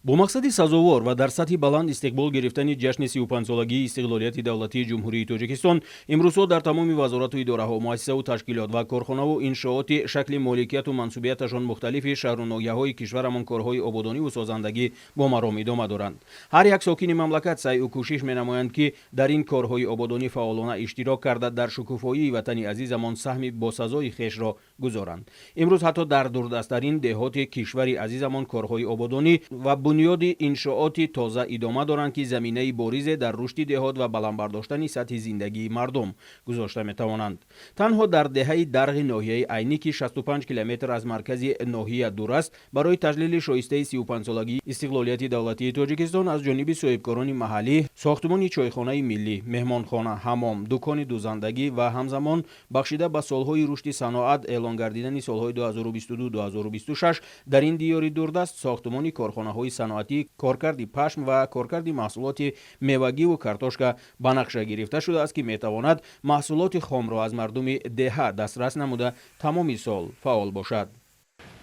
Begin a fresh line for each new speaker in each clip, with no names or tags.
бо мақсади сазовор ва дар сатҳи баланд истиқбол гирифтани ҷашни 35-солагии истиқлолияти давлатии ҷумҳурии Тоҷикистон имрӯзҳо дар тамоми вазорату идораҳо, муассисаву ташкилот ва корхонаву иншооти шакли моликияту мансубияташон мухталифи шаҳру ноҳияҳои кишварамон корҳои ободониву созандагӣ бо маром идома доранд. ҳар як сокини мамлакат сайъу кӯшиш менамоянд ки дар ин корҳои ободонӣ фаъолона иштирок карда дар шукуфоии ватани азизамон саҳми босазои хешро гузоранд. имрӯз ҳатто дар дурдасттарин деҳоти кишвари азизамон корҳои ободонӣ ва бунёди иншооти тоза идома доранд ки заминаи боризе дар рушди деҳот ва баландбардоштани сатҳи зиндагии мардум гузошта метавонанд. танҳо дар деҳаи дарғи ноҳияи айнӣ ки 65 километр аз маркази ноҳия дур аст, барои таҷлили шоистаи 35-солагии истиқлолияти давлатии Тоҷикистон аз ҷониби соҳибкорони маҳаллӣ сохтмони чойхонаи миллӣ, меҳмонхона, ҳаммом, дукони дузандагӣ ва ҳамзамон бахшида ба солҳои рушди саноат эълон гардидани солҳои 2022-2026 дар ин диёри дурдаст сохтмони корхонаҳои саноатӣ, коркарди пашм ва коркарди маҳсулоти мевагиву картошка ба нақша гирифта шудааст ки метавонад маҳсулоти хомро аз мардуми деҳа дастрас намуда тамоми сол фаъол бошад.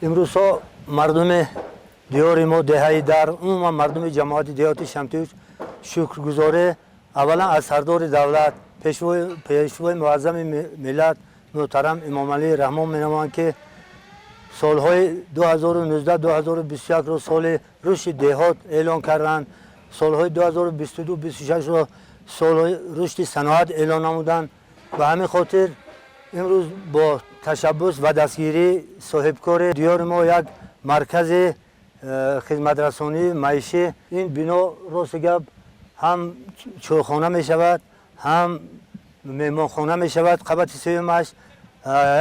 имрӯзҳо мардуми диёри мо деҳаи дар умуман мардуми ҷамоати деҳоти Шамтиюж шукргузорӣ аввалан аз сардори давлат пешвои муаззами миллат муҳтарам Имомалӣ Раҳмон менамоянд ки солҳои 2019-2021ро соли рушди деҳот эълон карданд, солҳои 2022-2026ро соли рушди саноат эълон намуданд. ба ҳамин хотир имрӯз бо ташаббус ва дастгирии соҳибкори диёри мо як маркази хизматрасонии маишӣ, ин бино рости гап ҳам чойхона мешавад, ҳам меҳмонхона мешавад, қабати сеюмаш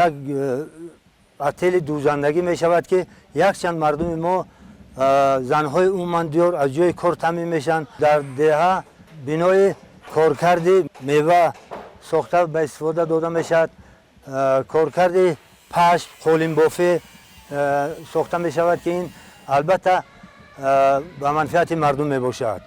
як отели дузандагӣ мешавад ки якчанд мардуми мо занҳои умуман диёр аз ҷои кор таъмин мешаванд. дар деҳа бинои коркарди мева сохта ба истифода дода мешавад, коркарди пашм, қолинбофӣ сохта мешавад ки ин албатта ба манфиати мардум мебошад.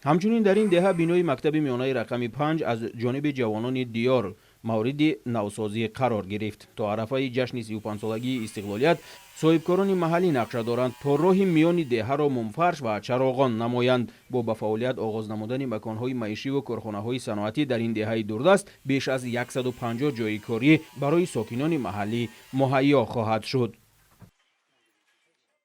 ҳамчунин дар ин деҳа бинои мактаби миёнаи рақами 5 аз ҷониби ҷавонони диёр мавриди навсозӣ қарор гирифт. то арафаи ҷашни 35-солагии истиқлолият соҳибкорони маҳаллӣ нақша доранд то роҳи миёни деҳаро мумфарш ва чароғон намоянд. бо ба фаъолият оғоз намудани маконҳои маишиву корхонаҳои саноатӣ дар ин деҳаи дурдаст беш аз 150 ҷойи корӣ барои сокинони маҳаллӣ муҳайё хоҳад шуд.